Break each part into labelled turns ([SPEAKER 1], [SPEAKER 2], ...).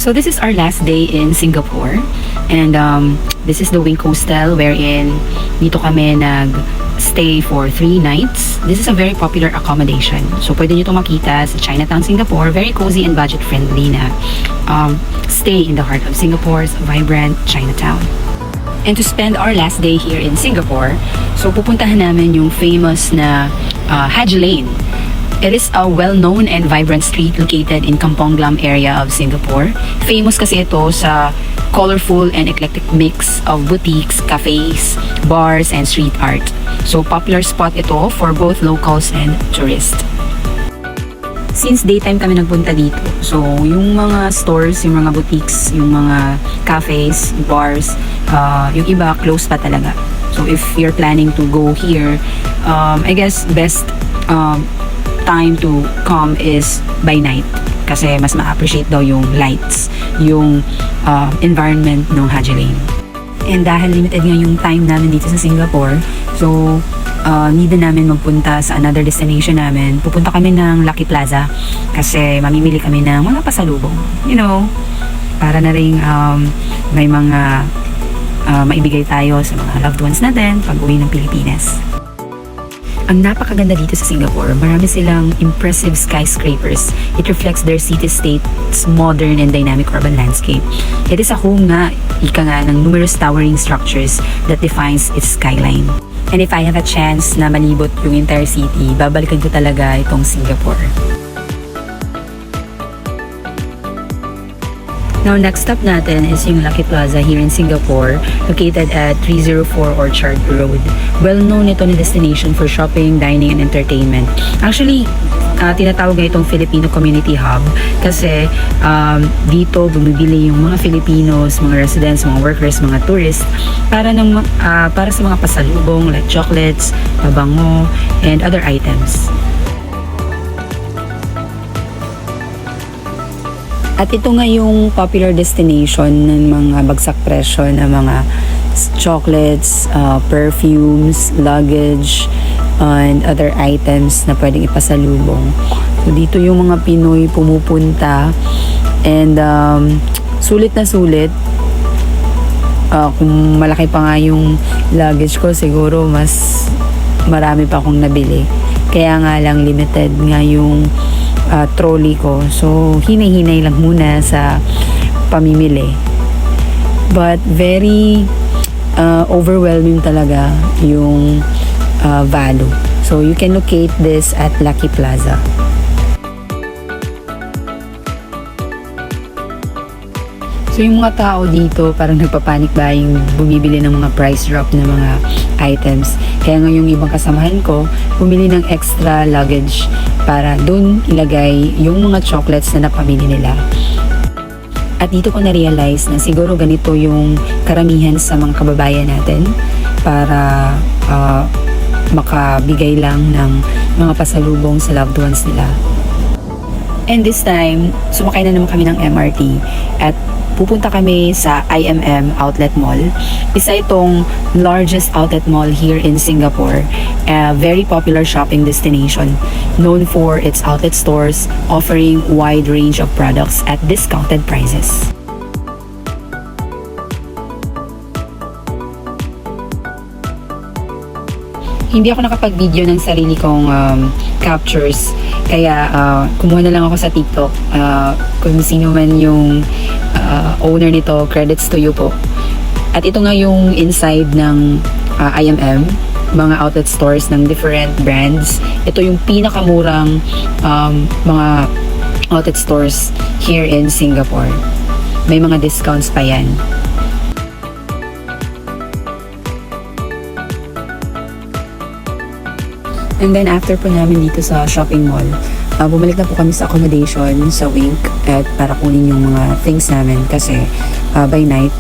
[SPEAKER 1] So this is our last day in Singapore, and this is the Wink Hostel wherein dito kami nag-stay for 3 nights. This is a very popular accommodation. So pwede nyo ito makita sa Chinatown, Singapore. Very cozy and budget-friendly na stay in the heart of Singapore's vibrant Chinatown. And to spend our last day here in Singapore, so pupuntahan namin yung famous na Haji Lane. It is a well-known and vibrant street located in Kampong Glam area of Singapore. Famous kasi ito sa colorful and eclectic mix of boutiques, cafes, bars, and street art. So popular spot ito for both locals and tourists. Since daytime kami nagpunta dito, so yung mga stores, yung mga boutiques, yung mga cafes, bars, yung iba close pa talaga. So if you're planning to go here, I guess best time to come is by night kasi mas ma-appreciate daw yung lights, yung environment ng Haji Lane. And dahil limited nga yung time namin dito sa Singapore, so need namin magpunta sa another destination namin. Pupunta kami ng Lucky Plaza kasi mamimili kami ng mga pasalubong. You know, para na rin may mga maibigay tayo sa mga loved ones natin pag uwi ng Pilipinas. Ang napakaganda dito sa Singapore, marami silang impressive skyscrapers. It reflects their city-state's modern and dynamic urban landscape. It is a home nga, ika nga, ng numerous towering structures that defines its skyline. And if I have a chance na malibot yung entire city, babalikan ko talaga itong Singapore. Now, next stop natin is yung Lucky Plaza here in Singapore, located at 304 Orchard Road. Well-known ito na destination for shopping, dining, and entertainment. Actually, tinatawag nga itong Filipino Community Hub kasi dito bumibili yung mga Filipinos, mga residents, mga workers, mga tourists para sa mga pasalubong like chocolates, pabango, and other items. At ito nga yung popular destination ng mga bagsak presyo na mga chocolates, perfumes, luggage, and other items na pwedeng ipasalubong. So dito yung mga Pinoy pumupunta and sulit na sulit. Kung malaki pa nga yung luggage ko, siguro mas marami pa akong nabili. Kaya nga lang limited nga yung trolley ko. So, hinay-hinay lang muna sa pamimili. But, very overwhelming talaga yung value. So, you can locate this at Lucky Plaza. So, yung mga tao dito parang nagpapanik buying, bumibili ng mga price drop na mga items. Kaya nga yung ibang kasamahan ko, bumili ng extra luggage para doon ilagay yung mga chocolates na napamili nila. At dito ko na-realize na siguro ganito yung karamihan sa mga kababayan natin para makabigay lang ng mga pasalubong sa loved ones nila. And this time, sumakay na naman kami ng MRT at pupunta kami sa IMM Outlet Mall. Isa itong largest outlet mall here in Singapore. A very popular shopping destination known for its outlet stores offering wide range of products at discounted prices. Hindi ako nakapag-video ng sarili kong captures. Kaya kumuha na lang ako sa TikTok. Kung sino man yung owner nito, credits to you po. At ito nga yung inside ng IMM, mga outlet stores ng different brands. Ito yung pinakamurang mga outlet stores here in Singapore. May mga discounts pa yan. And then after po namin dito sa shopping mall, bumalik na po kami sa accommodation sa Wink at para kunin yung mga things namin kasi by night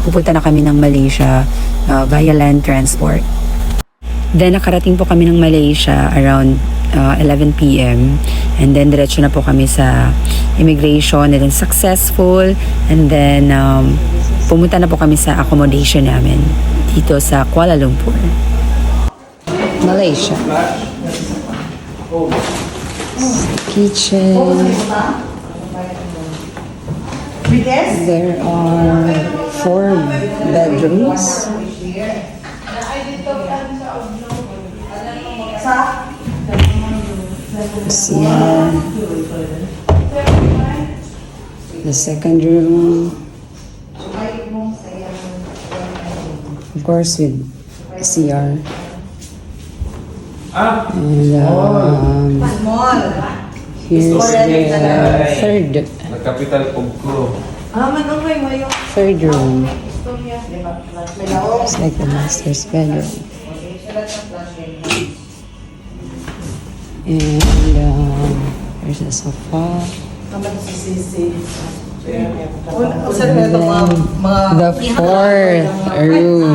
[SPEAKER 1] pupunta na kami ng Malaysia via land transport. Then nakarating po kami ng Malaysia around 11 p.m. and then diretso na po kami sa immigration and then successful and then pumunta na po kami sa accommodation namin dito sa Kuala Lumpur, Malaysia. Kitchen.
[SPEAKER 2] There are 4 bedrooms. CR. The second room. Of course with CR. And here's the
[SPEAKER 3] Nagkapital po ko.
[SPEAKER 2] third room. It's like the master's bedroom. And there's a sofa. The fourth room.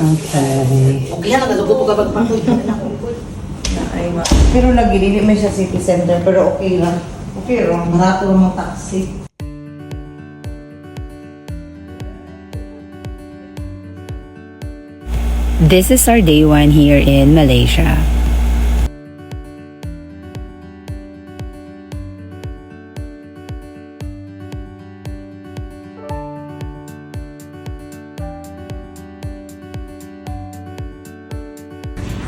[SPEAKER 2] Okay.
[SPEAKER 4] Pero lagi hindi may siya city center pero okay lang. Okay lang, barato lang ng taxi.
[SPEAKER 1] This is our day 1 here in Malaysia.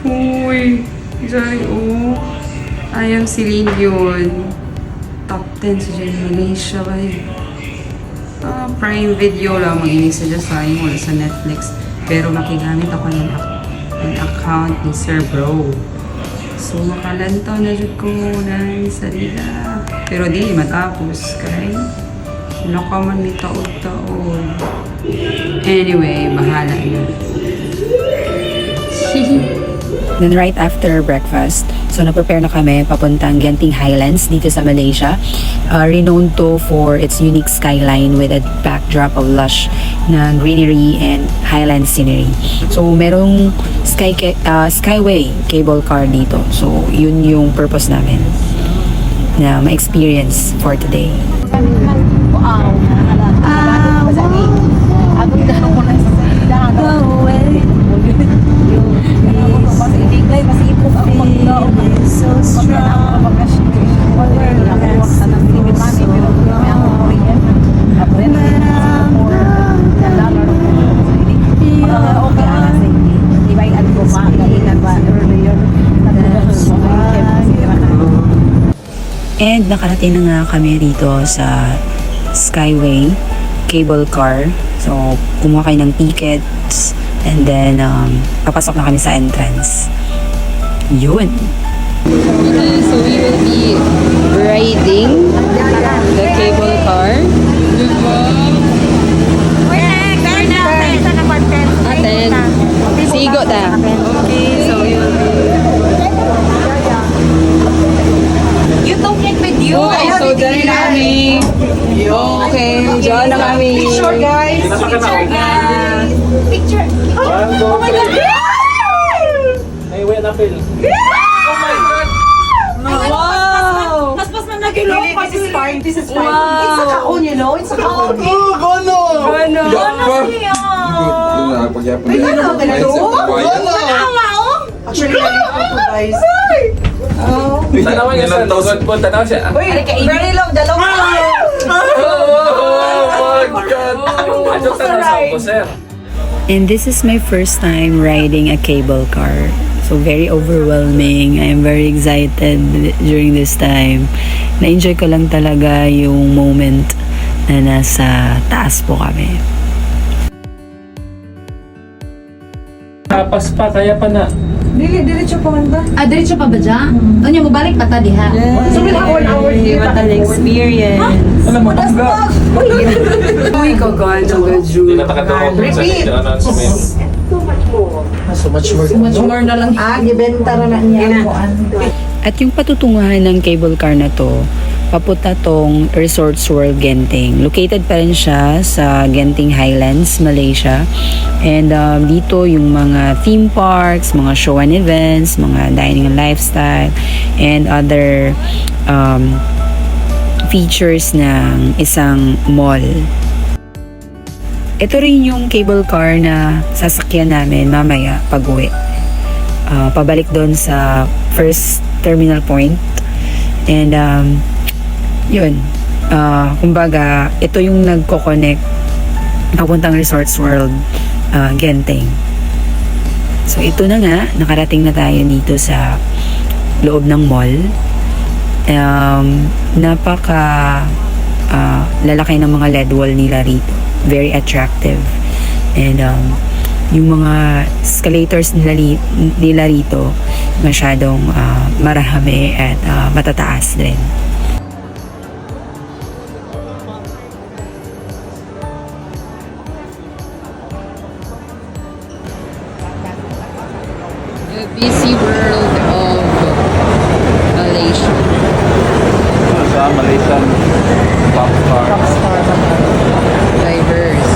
[SPEAKER 2] Uy, Jai, oh. I am Celine Dion. Top 10 sa dyan, Malaysia ba eh. Prime Video lang mag-inig sa dyan sayang wala sa Netflix. Pero makigamit ako ng account ni Sir Bro. So, makalantaw na dyan ko ng salida. Pero di, matapos kay wala ka man ni taod-taod. Anyway, bahala na.
[SPEAKER 1] Then right after breakfast, so na-prepare na kami papuntang Genting Highlands dito sa Malaysia. Renowned to for its unique skyline with a backdrop of lush na greenery and highland scenery. So merong skyway cable car dito. So yun yung purpose namin na ma-experience for today. And nakarating na nga kami dito sa Skyway cable car. So, kumuha kayo ng tickets and then papasok na kami sa entrance. Yun.
[SPEAKER 2] Okay, so we will be riding the cable car. Aten. Sigo ta. Okay, so we will be...
[SPEAKER 4] You don't get with you.
[SPEAKER 2] Okay, so dyan na kami. Okay, dyan na kami.
[SPEAKER 4] Picture guys. Picture guys. Picture. Oh my God.
[SPEAKER 3] Ay, wait na, Phil.
[SPEAKER 2] Wow!
[SPEAKER 4] Mas man nagilo. This is fine. This is fine.
[SPEAKER 2] Wow.
[SPEAKER 4] It's a kaon, you know. It's a kaon.
[SPEAKER 2] Ano?
[SPEAKER 4] Actually, nalito ko guys.
[SPEAKER 3] Tanawa niya sa tawag po, tanawa siya.
[SPEAKER 4] Very long, dalawa.
[SPEAKER 3] Oh my God! Adjok tanawa sa po, sir.
[SPEAKER 1] And this is my first time riding a cable car. So very overwhelming. I am very excited during this time. Na-enjoy ko lang talaga yung moment na nasa taas po kami.
[SPEAKER 3] Tapas pa, kaya pa na.
[SPEAKER 4] Diretso pa man ba?
[SPEAKER 5] Diretso pa ba dyan? Ano mo balik pa ta diha?
[SPEAKER 4] So we'll have 1 hour here.
[SPEAKER 2] What an experience.
[SPEAKER 3] Alam mo, bangga.
[SPEAKER 2] Uy, kagaan ang
[SPEAKER 3] Hindi na
[SPEAKER 2] gadyo.
[SPEAKER 3] takatawag sa announcement.
[SPEAKER 4] So much more na lang. Gibenta na niya.
[SPEAKER 1] At yung patutunguhan ng cable car na to, papunta tong Resorts World Genting. Located pa rin siya sa Genting Highlands, Malaysia. And dito yung mga theme parks, mga show and events, mga dining and lifestyle, and other features ng isang mall. Ito rin yung cable car na sasakyan namin mamaya pag-uwi. Pabalik doon sa first terminal point. And yun, kumbaga, ito yung nagko-connect papuntang Resorts World, Genting. So ito na nga, nakarating na tayo dito sa loob ng mall. Napaka lalaki ng mga LED wall nila rito. Very attractive. And yung mga escalators nila rito masyadong marahami at matataas din.
[SPEAKER 2] The busy world of Malaysia.
[SPEAKER 3] Sa Malaysian popstar.
[SPEAKER 2] Diverse.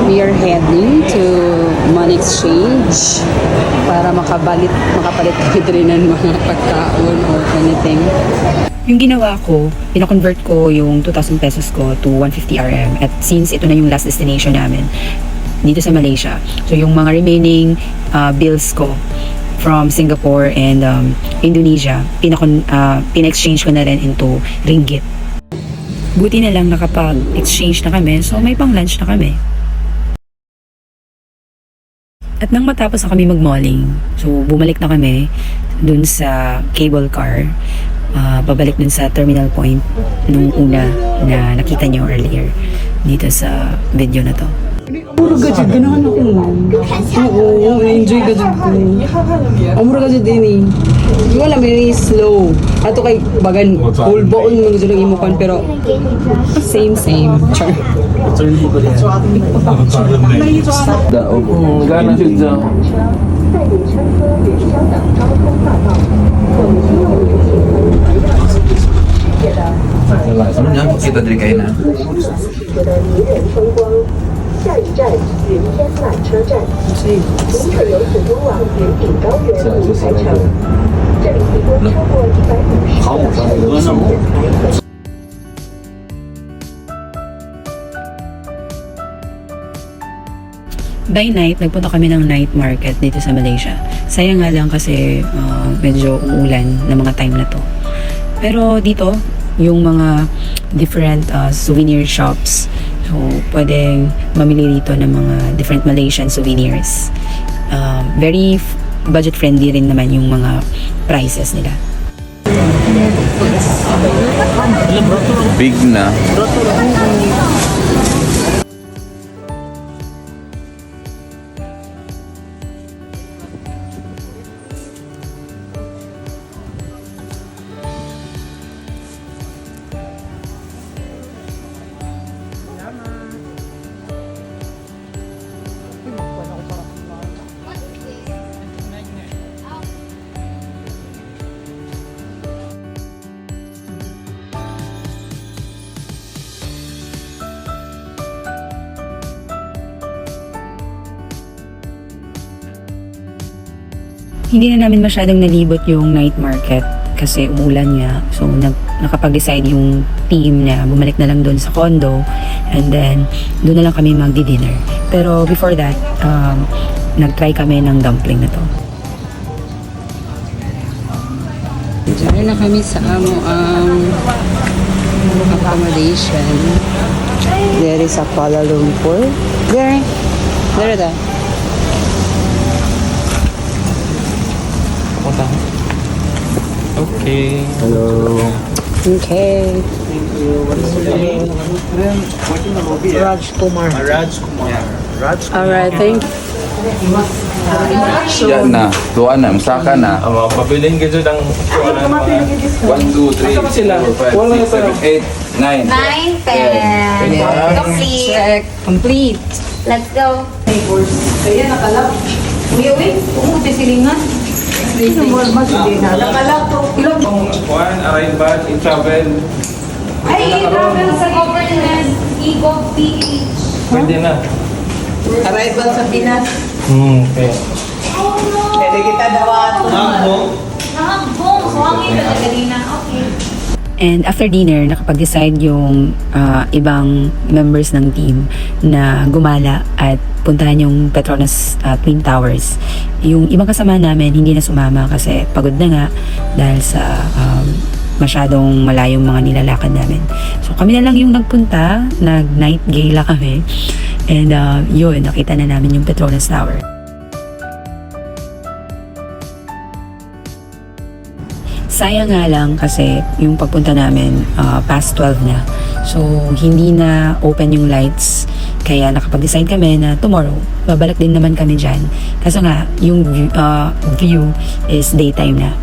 [SPEAKER 2] We are heading to Money Exchange para makapalit kami rin ng mga pagkaon or anything.
[SPEAKER 1] Yung ginawa ko, pina-convert ko yung 2,000 pesos ko to 150 RM. At since ito na yung last destination namin dito sa Malaysia, so yung mga remaining bills ko from Singapore and Indonesia, pina-exchange ko na rin into ringgit. Buti na lang nakapag-exchange na kami, so may pang-lunch na kami. At nang matapos na kami mag-malling, so bumalik na kami dun sa cable car, pabalik dun sa terminal point nung una na nakita nyo earlier dito sa video na to.
[SPEAKER 2] Puro gadget, ganahan ako nun. Oo, enjoy gadget ko. Amuro gadget din eh. Yung wala, may slow. Ato kay bagan, whole baon mo gusto lang imukan, pero same. Char.
[SPEAKER 3] Gana siya dyan.
[SPEAKER 6] Ano niya? Kita diri kayo na.
[SPEAKER 7] 下一站云天缆车站，乘客有此通往云顶高原的五台城，这里提供超过150个手机电台。
[SPEAKER 1] By night, nagpunta kami ng night market dito sa Malaysia. Sayang nga lang kasi medyo umuulan ng mga time na to. Pero dito, yung mga different souvenir shops, so pwedeng mamili dito ng mga different Malaysian souvenirs. Very budget friendly rin naman yung mga prices nila.
[SPEAKER 3] Big na.
[SPEAKER 1] Hindi na namin masyadong nalibot yung night market kasi umulan nga. So, nakapag-decide yung team na bumalik na lang doon sa condo and then doon na lang kami magdi-dinner. Pero before that, nag-try kami ng dumpling na to.
[SPEAKER 2] Diyan na kami sa accommodation. There is a Kuala Lumpur. There da.
[SPEAKER 3] Okay. Hello.
[SPEAKER 2] Okay.
[SPEAKER 4] Rajkumar.
[SPEAKER 2] Alright, thank you.
[SPEAKER 6] Siya na. Tuwa na. Masaka na.
[SPEAKER 3] Pabiling ka dyan ang...
[SPEAKER 6] 1, 2, 3, 4, 5, 6, 7, 8. 9.
[SPEAKER 5] 9, 10. Complete.
[SPEAKER 1] Check. Complete.
[SPEAKER 5] Let's go.
[SPEAKER 4] Kaya nakalap.
[SPEAKER 5] Uy, kung magpisilingan.
[SPEAKER 4] Ito mo, mas hindi na. Nakalap to. Ilang
[SPEAKER 3] One, arrival in travel.
[SPEAKER 5] Ay, i-travel sa government. E-gov PH.
[SPEAKER 3] Pwede na.
[SPEAKER 4] arrival sa Pinas.
[SPEAKER 3] Okay.
[SPEAKER 5] Oh no!
[SPEAKER 4] Pwede kita dawan.
[SPEAKER 5] Nakakbong. So, ang ito na kanina. Okay.
[SPEAKER 1] And after dinner, nakapag-decide yung ibang members ng team na gumala at puntahan yung Petronas Twin Towers. Yung ibang kasama namin hindi na sumama kasi pagod na nga dahil sa masyadong malayong mga nilalakad namin. So kami na lang yung nagpunta, nag-night gala kami. And yun, nakita na namin yung Petronas Tower. Sayang nga lang kasi yung pagpunta namin past 12 na. So, hindi na open yung lights. Kaya nakapag-decide kami na tomorrow, babalik din naman kami dyan. Kaso nga, yung view is daytime na.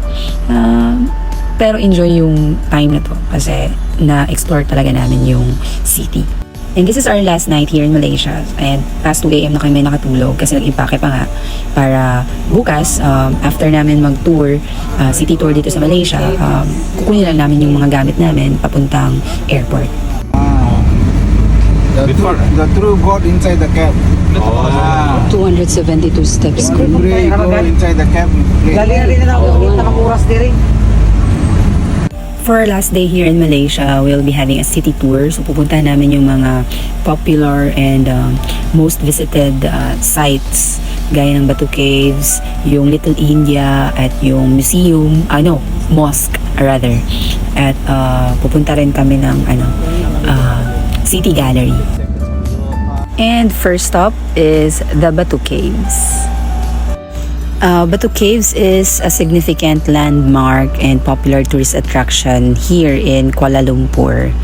[SPEAKER 1] Pero enjoy yung time na to kasi na-explore talaga namin yung city. And this is our last night here in Malaysia. And past 2 a.m. na kami nakatulog kasi nag-impake pa nga para bukas, after namin mag-tour, city tour dito sa Malaysia, kukunin lang namin yung mga gamit namin papuntang airport.
[SPEAKER 8] The true God inside the cab.
[SPEAKER 1] 272 steps.
[SPEAKER 8] Pray go inside the cab. Pray.
[SPEAKER 4] Galing na rin na ako. Nakakuras din rin.
[SPEAKER 1] For our last day here in Malaysia, we'll be having a city tour. So pupuntahan namin yung mga popular and most visited sites gaya ng Batu Caves, yung Little India at yung museum, mosque rather. At pupunta rin kami ng City Gallery. And first stop is the Batu Caves. Batu Caves is a significant landmark and popular tourist attraction here in Kuala Lumpur.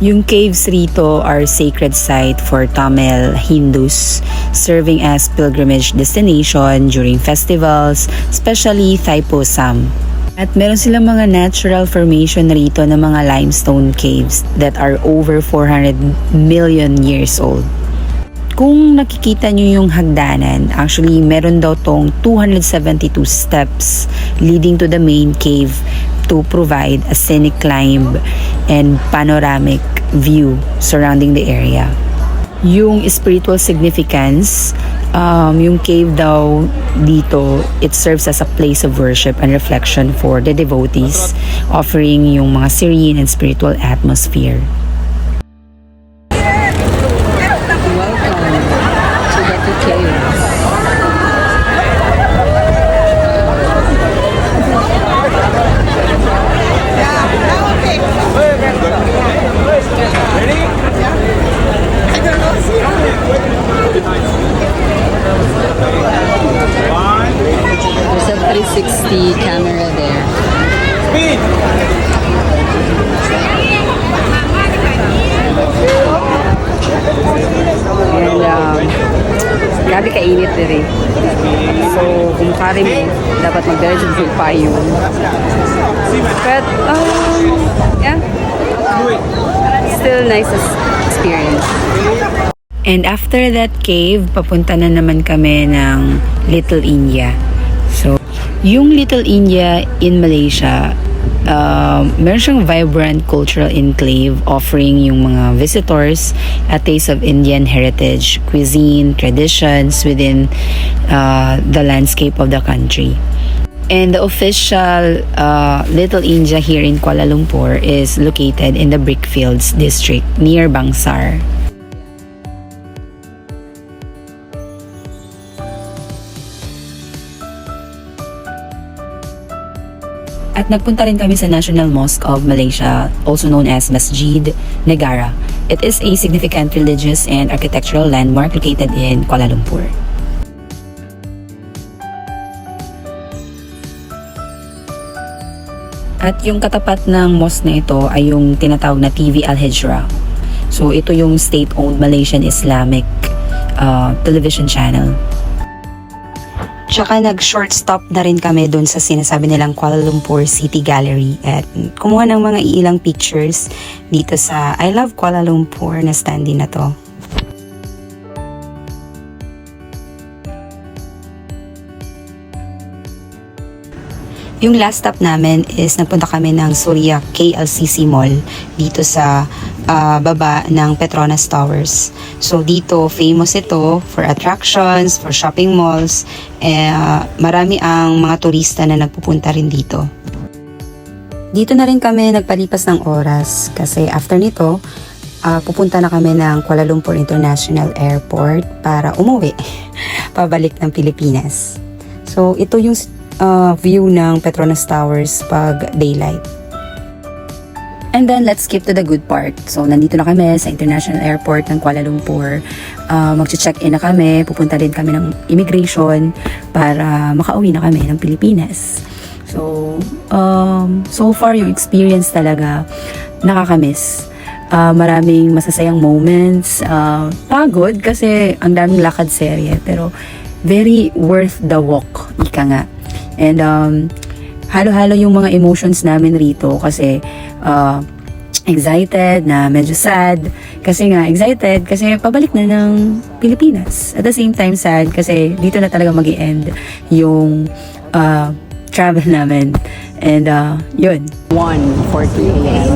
[SPEAKER 1] Yung caves rito are sacred site for Tamil Hindus, serving as pilgrimage destination during festivals, especially Thaipusam. At meron silang mga natural formation rito na mga limestone caves that are over 400 million years old. Kung nakikita nyo yung hagdanan, actually meron daw tong 272 steps leading to the main cave to provide a scenic climb and panoramic view surrounding the area. Yung spiritual significance, yung cave daw dito, it serves as a place of worship and reflection for the devotees, offering yung mga serene and spiritual atmosphere. There's a 360 camera there. And grabe kainit din eh. So, kung kari mo, dapat mag-diretso sa payong. But, yeah. Still nice experience. And after that cave, papunta na naman kami ng Little India. So, yung Little India in Malaysia, meron siyang vibrant cultural enclave offering yung mga visitors a taste of Indian heritage, cuisine, traditions within the landscape of the country. And the official Little India here in Kuala Lumpur is located in the Brickfields district near Bangsar. At nagpunta rin kami sa National Mosque of Malaysia, also known as Masjid Negara. It is a significant religious and architectural landmark located in Kuala Lumpur. At yung katapat ng mosque na ito ay yung tinatawag na TV Al Hijra. So ito yung state-owned Malaysian Islamic television channel. Tsaka nag-short stop na rin kami doon sa sinasabi nilang Kuala Lumpur City Gallery at kumuha ng mga ilang pictures dito sa I Love Kuala Lumpur na standee na to. Yung last stop namin is nagpunta kami ng Suria KLCC Mall dito sa baba ng Petronas Towers. So dito famous ito for attractions, for shopping malls. Marami ang mga turista na nagpupunta rin dito. Dito na rin kami nagpalipas ng oras kasi after nito pupunta na kami ng Kuala Lumpur International Airport para umuwi pabalik ng Pilipinas. So ito yung view ng Petronas Towers pag daylight. And then, let's skip to the good part. So, nandito na kami sa International Airport ng Kuala Lumpur. Mag-check-in na kami. Pupunta din kami ng immigration para makauwi na kami ng Pilipinas. So, so far, yung experience talaga nakakamiss. Maraming masasayang moments. Pagod kasi ang daming lakad serye. Pero, very worth the walk. Ika nga. And halo-halo yung mga emotions namin rito kasi excited na medyo sad kasi nga excited kasi pabalik na ng Pilipinas. At the same time sad kasi dito na talaga mag-i-end yung travel namin. And yun, 1:40 a.m.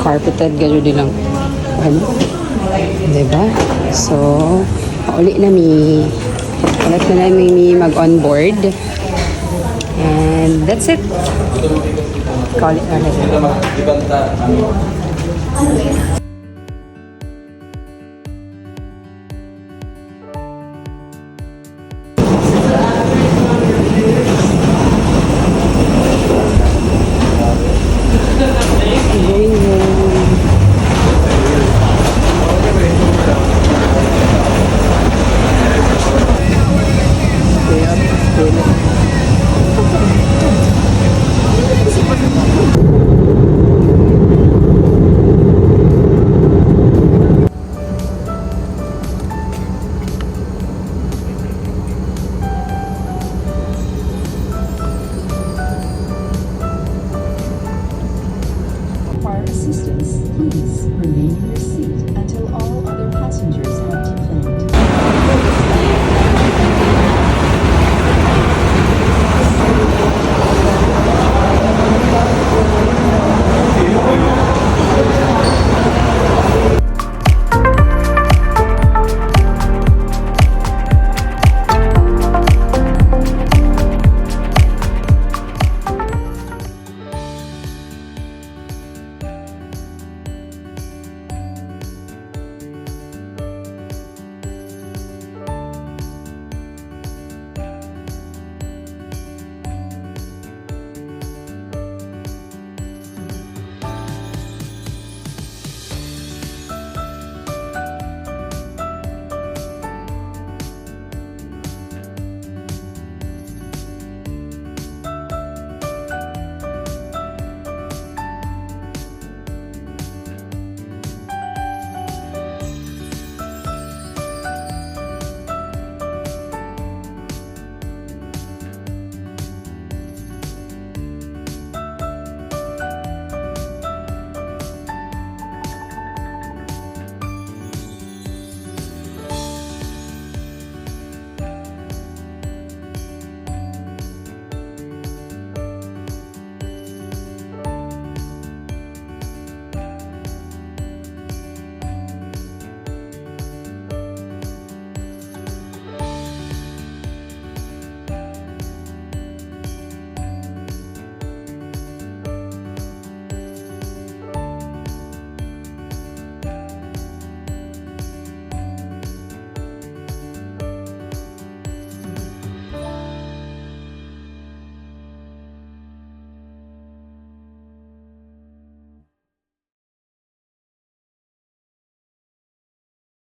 [SPEAKER 1] Carpeted gano'n din lang. Ano? Diba? So, uli na ulit na namin mag-onboard. And that's it. Call it na lang. For assistance, please remain in your seat.